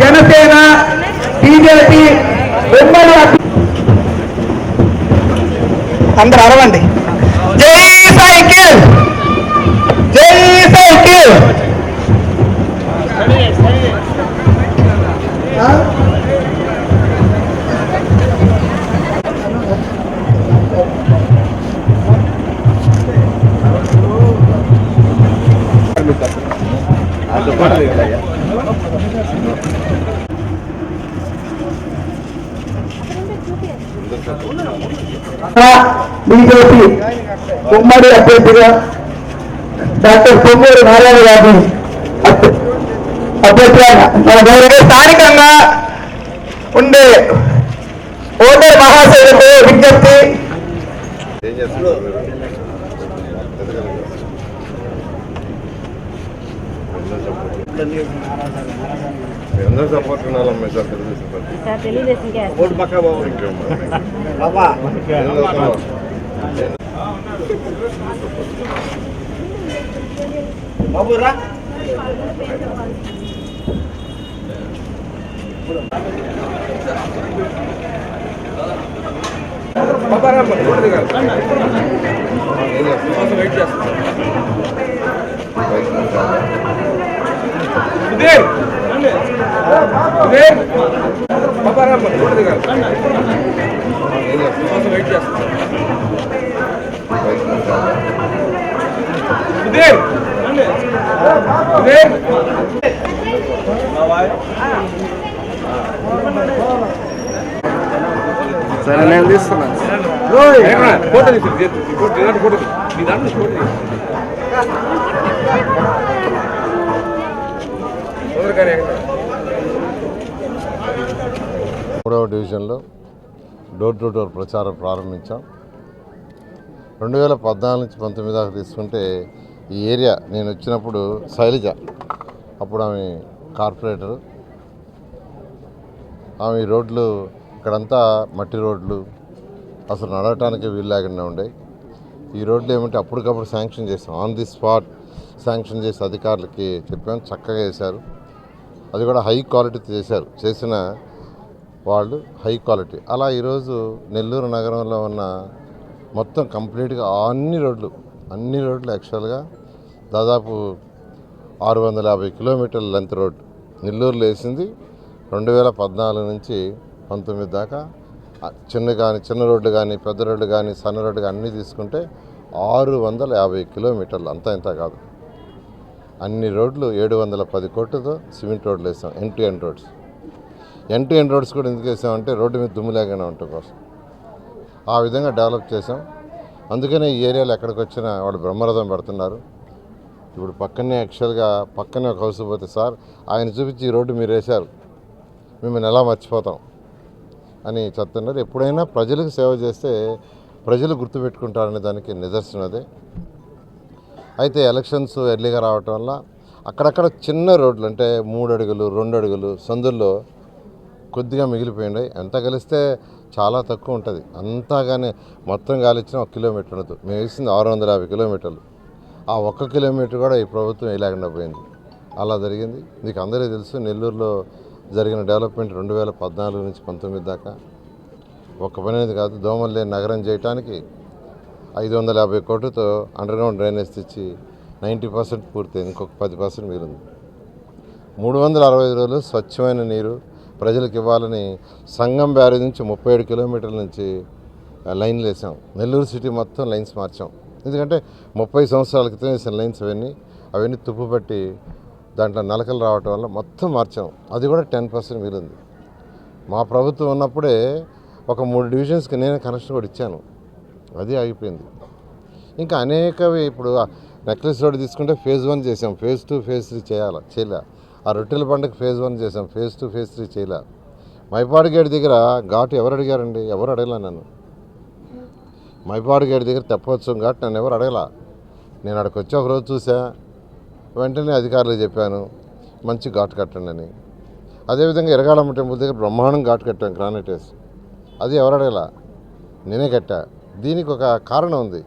Janasena BJP అందరూ అరవండి. జై cycle, జై సైకిల్. బీజేపీ ఉమ్మడి అభ్యర్థిగా డాక్టర్ పొంగూరు నారాయణ గారిని అభ్యర్థిగా స్థానికంగా ఉండే ఓటర్ మహాశైలకు విజ్ఞప్తి. అందరూ సపోర్ట్ ఉండాలమ్మా సార్. తెలుగుదేశం ఓటు పక్కా బాబురా వెయిట్ చేస్తా. వెయిట్ చేస్తా. సరే నేను తీస్తున్నాను. ఫోటో ఫోటో మీ దాంట్లో ఫోటో 3వ డివిజన్లో డోర్ టు డోర్ ప్రచారం ప్రారంభించాం. 2014 నుంచి 19 దాకా తీసుకుంటే ఈ ఏరియా నేను వచ్చినప్పుడు శైలజ, అప్పుడు ఆమె కార్పొరేటరు, ఆమె రోడ్లు ఇక్కడంతా మట్టి రోడ్లు, అసలు నడవటానికి వీలు లేకుండా ఉండేవి. ఈ రోడ్లు ఏమంటే అప్పటికప్పుడు శాంక్షన్ చేసాం, ఆన్ ది స్పాట్ శాంక్షన్ చేసి అధికారులకి చెప్పాము, చక్కగా వేశారు. అది కూడా హై క్వాలిటీతో చేశారు, చేసిన వాళ్ళు హై క్వాలిటీ. అలా ఈరోజు నెల్లూరు నగరంలో ఉన్న మొత్తం కంప్లీట్గా అన్ని రోడ్లు యాక్చువల్గా దాదాపు 650 కిలోమీటర్ల లెంత్ రోడ్డు నెల్లూరులో వేసింది. 2014 నుంచి 19 దాకా చిన్న రోడ్డు కానీ పెద్ద రోడ్డు కానీ సన్న రోడ్డు కానీ అన్నీ తీసుకుంటే 650 కిలోమీటర్లు, అంతా ఇంత కాదు. అన్ని రోడ్లు 710 కోట్లతో సిమెంట్ రోడ్లు వేసాం. ఎండ్ రోడ్స్ కూడా ఎందుకు వేసామంటే రోడ్డు మీద దుమ్ము లేకుండా ఉండటం కోసం. ఆ విధంగా డెవలప్ చేసాం. అందుకనే ఈ ఏరియాలో ఎక్కడికి వచ్చినా వాళ్ళు బ్రహ్మరథం పెడుతున్నారు. ఇప్పుడు పక్కనే యాక్చువల్గా పక్కనే ఒక హౌస్ పోతే, సార్ ఆయన చూపించి ఈ రోడ్డు మీరు వేశారు, మిమ్మల్ని ఎలా మర్చిపోతాం అని చెప్తున్నారు. ఎప్పుడైనా ప్రజలకు సేవ చేస్తే ప్రజలు గుర్తుపెట్టుకుంటారనే దానికి నిదర్శనం అదే. అయితే ఎలక్షన్స్ ఎర్లీగా రావటం వల్ల అక్కడక్కడ చిన్న రోడ్లు, అంటే 3 అడుగులు 2 అడుగులు సందుల్లో కొద్దిగా మిగిలిపోయినాయి. ఎంత కలిస్తే చాలా తక్కువ ఉంటుంది. అంతాగానే మొత్తం గాలిచ్చిన 1 కిలోమీటర్ ఉండదు. మేము వేసింది 650 కిలోమీటర్లు. ఆ 1 కిలోమీటర్ కూడా ఈ ప్రభుత్వం వేయలేకుండా పోయింది. అలా జరిగింది. మీకు అందరికీ తెలుసు, నెల్లూరులో జరిగిన డెవలప్మెంట్ 2014 నుంచి 19 దాకా ఒక్క పని అనేది కాదు. దోమలు లేని నగరం చేయడానికి 550 కోట్లతో అండర్గ్రౌండ్ డ్రైనేజ్ తెచ్చి 90% పూర్తయింది. ఇంకొక 10% మిగిలింది. 365 రోజులు స్వచ్ఛమైన నీరు ప్రజలకు ఇవ్వాలని సంగం బ్యారేజ్ నుంచి 37 కిలోమీటర్ల నుంచి లైన్లు వేసాం. నెల్లూరు సిటీ మొత్తం లైన్స్ మార్చాం. ఎందుకంటే 30 సంవత్సరాల క్రితం వేసిన లైన్స్ అవన్నీ తుప్పు పట్టి దాంట్లో నలకలు రావటం వల్ల మొత్తం మార్చాం. అది కూడా 10% మిగిలింది. మా ప్రభుత్వం ఉన్నప్పుడే ఒక 3 డివిజన్స్కి నేనే కనెక్షన్ కూడా ఇచ్చాను. అది ఆగిపోయింది. ఇంకా అనేకవి. ఇప్పుడు నెక్లెస్ రోడ్ తీసుకుంటే ఫేజ్ 1 చేసాం, ఫేజ్ 2 ఫేజ్ 3 చేయలే. ఆ రొట్టెల పండుగ ఫేజ్ 1 చేసాం, ఫేజ్ 2 ఫేజ్ 3 చేయలే. మైపాడు గేట్ దగ్గర ఘాటు ఎవరు అడిగారండి? ఎవరు అడగలే నన్ను. మైపాడు గేట్ దగ్గర తెప్పవచ్చం ఘాటు నన్ను ఎవరు అడగల. నేను అక్కడికి వచ్చి ఒకరోజు చూసా, వెంటనే అధికారులకు చెప్పాను మంచి ఘాటు కట్టండి అని. అదేవిధంగా ఎరగాలమ్మ టెంపుల్ దగ్గర బ్రహ్మాండం ఘాటు కట్టాను, గ్రానైట్ వేసి. అది ఎవరు అడగల, నేనే కట్టా. దీనికి ఒక కారణం ఉంది.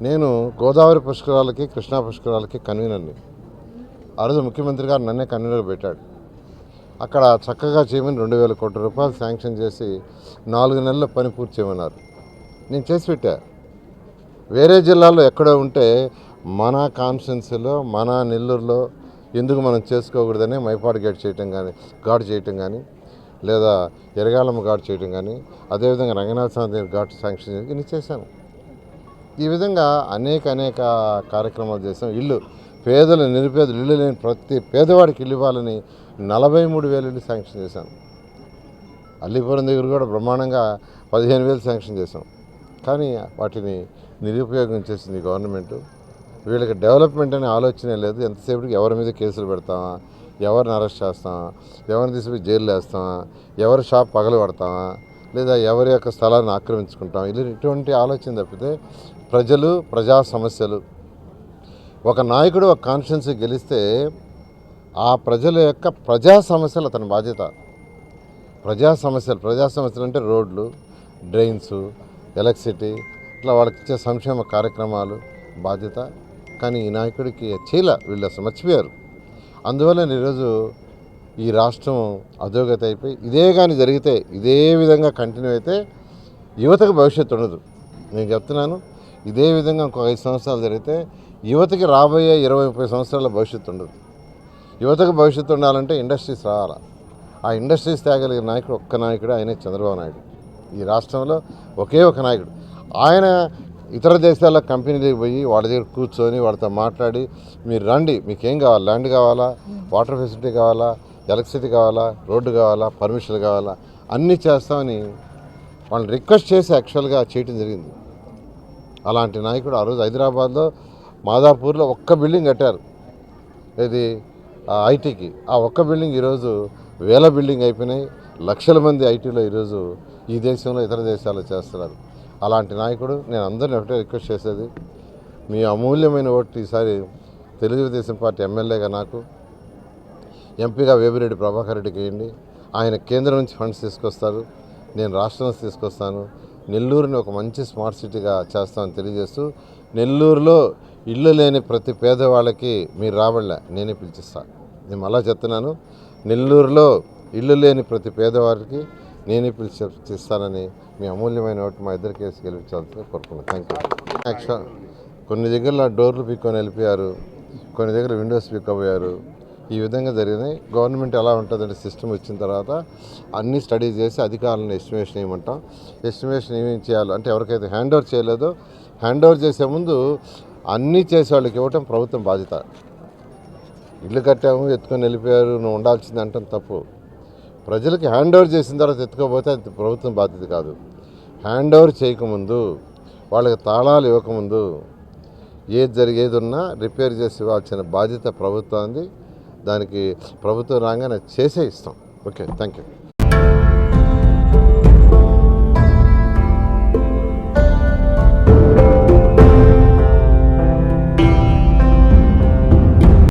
నేను గోదావరి పుష్కరాలకి కృష్ణా పుష్కరాలకి కన్వీనర్ని. ఆ రోజు ముఖ్యమంత్రి గారు నన్నే కన్వీనర్ పెట్టాడు. అక్కడ చక్కగా చేయమని 2000 కోట్ల రూపాయలు శాంక్షన్ చేసి 4 నెలల పని పూర్తి చేయమన్నారు. నేను చేసి పెట్టా. వేరే జిల్లాలో ఎక్కడో ఉంటే మన కాన్స్టిట్యున్సీలో మన నెల్లూరులో ఎందుకు మనం చేసుకోకూడదని మైపాడు ఘాటు చేయటం కానీ లేదా ఎరగాలమ్మ ఘాటు చేయటం కానీ, అదేవిధంగా రంగనాథ స్వామి ఘాటు శాంక్షన్ చేయడం ఇన్ని చేశాను. ఈ విధంగా అనేక కార్యక్రమాలు చేసాం. పేదలు నిరుపేదలు ఇల్లు లేని ప్రతి పేదవాడికి ఇల్లు ఇవ్వాలని 43,000 ఇల్లు శాంక్షన్ చేశాను. అల్లిపురం దగ్గర కూడా బ్రహ్మాండంగా 15,000 శాంక్షన్ చేశాం. కానీ వాటిని నిరుపయోగం చేసింది గవర్నమెంట్. వీళ్ళకి డెవలప్మెంట్ అనే ఆలోచనే లేదు. ఎంతసేపటికి ఎవరి మీద కేసులు పెడతామా, ఎవరిని అరెస్ట్ చేస్తామా, ఎవరిని తీసుకుపోయి జైలు వేస్తామా, ఎవరి షాప్ పగలబడతామా, లేదా ఎవరి యొక్క స్థలాన్ని ఆక్రమించుకుంటాం, ఇటువంటి ఆలోచన తప్పితే ప్రజా సమస్యలు, ఒక నాయకుడు ఒక కాన్స్టిట్యున్సీ గెలిస్తే ఆ ప్రజల యొక్క ప్రజా సమస్యలు అతని బాధ్యత. ప్రజా సమస్యలు అంటే రోడ్లు, డ్రైన్స్, ఎలక్ట్రిసిటీ, ఇట్లా వాళ్ళకి ఇచ్చే సంక్షేమ కార్యక్రమాలు బాధ్యత. కానీ ఈ నాయకుడికి వీళ్ళు అసలు మర్చిపోయారు. అందువల్ల ఈరోజు ఈ రాష్ట్రం అధోగతి అయిపోయి, ఇదే కానీ జరిగితే, ఇదే విధంగా కంటిన్యూ అయితే యువతకు భవిష్యత్తు ఉండదు. నేను చెప్తున్నాను, ఇదే విధంగా ఇంకో 5 సంవత్సరాలు జరిగితే యువతకి రాబోయే 20-30 సంవత్సరాల భవిష్యత్తు ఉండదు. యువతకు భవిష్యత్తు ఉండాలంటే ఇండస్ట్రీస్ రావాలా. ఆ ఇండస్ట్రీస్ తేగలిగిన నాయకుడు ఒక్క నాయకుడు, ఆయనే చంద్రబాబు నాయుడు. ఈ రాష్ట్రంలో ఒకే ఒక నాయకుడు. ఆయన ఇతర దేశాల కంపెనీలకు పోయి వాళ్ళ దగ్గర కూర్చొని వాళ్ళతో మాట్లాడి, మీరు రండి, మీకేం కావాలి, ల్యాండ్ కావాలా, వాటర్ ఫెసిలిటీ కావాలా, ఎలక్ట్రిసిటీ కావాలా, రోడ్డు కావాలా, పర్మిషన్లు కావాలా, అన్నీ చేస్తామని వాళ్ళని రిక్వెస్ట్ చేసి యాక్చువల్గా చేయటం జరిగింది. అలాంటి నాయకుడు ఆ రోజు హైదరాబాద్లో మాదాపూర్లో ఒక్క బిల్డింగ్ కట్టారు, ఇది ఐటీకి. ఆ ఒక్క బిల్డింగ్ ఈరోజు 1000 బిల్డింగ్ అయిపోయినాయి. లక్షల మంది ఐటీలో ఈరోజు ఈ దేశంలో ఇతర దేశాల్లో చేస్తున్నారు. అలాంటి నాయకుడు. నేను అందరిని ఒకటే రిక్వెస్ట్ చేసేది, మీ అమూల్యమైన ఓటు ఈసారి తెలుగుదేశం పార్టీ ఎమ్మెల్యేగా నాకు, ఎంపీగా వేమిరెడ్డి ప్రభాకర్ రెడ్డికి వేయండి. ఆయన కేంద్రం నుంచి ఫండ్స్ తీసుకొస్తారు, నేను రాష్ట్రం నుంచి తీసుకొస్తాను. నెల్లూరుని ఒక మంచి స్మార్ట్ సిటీగా చేస్తామని తెలియజేస్తూ, నెల్లూరులో ఇల్లు లేని ప్రతి పేదవాళ్ళకి మీరు రాబడలే, నేనే పిలిచిస్తాను. నేను మళ్ళా చెప్తున్నాను, నెల్లూరులో ఇల్లు లేని ప్రతి పేదవారికి నేనే పిలిచిస్తానని మీ అమూల్యమైన ఓటు మా ఇద్దరు కేసు గెలిపించాలని కోరుకున్నాను. Thank you. యాక్చువల్ కొన్ని దగ్గర డోర్లు పీక్కొని వెళ్ళిపోయారు, కొన్ని దగ్గర విండోస్ పీక్కపోయారు. ఈ విధంగా జరిగినాయి. గవర్నమెంట్ ఎలా ఉంటుందంటే సిస్టమ్ వచ్చిన తర్వాత అన్నీ స్టడీ చేసి అధికారులను ఎస్టిమేషన్ ఇవ్వమంటాం. ఎస్టిమేషన్ ఏమేమి చేయాలో అంటే ఎవరికైతే హ్యాండ్ ఓవర్ చేయలేదో హ్యాండ్ ఓవర్ చేసే ముందు అన్నీ చేసేవాళ్ళకి ఇవ్వటం ప్రభుత్వం బాధ్యత. ఇల్లు కట్టాము, ఎత్తుకొని వెళ్ళిపోయారు, నువ్వు ఉండాల్సింది అంటాం తప్పు. ప్రజలకి హ్యాండ్ ఓవర్ చేసిన తర్వాత ఎత్తుకోపోతే అది ప్రభుత్వం బాధ్యత కాదు. హ్యాండ్ ఓవర్ చేయకముందు, వాళ్ళకి తాళాలు ఇవ్వకముందు ఏది ఉన్నా రిపేర్ చేసి ఇవ్వాల్సిన బాధ్యత ప్రభుత్వానికి. దానికి ప్రభుత్వం రాగానే చేసే ఇస్తాం. Okay, thank you.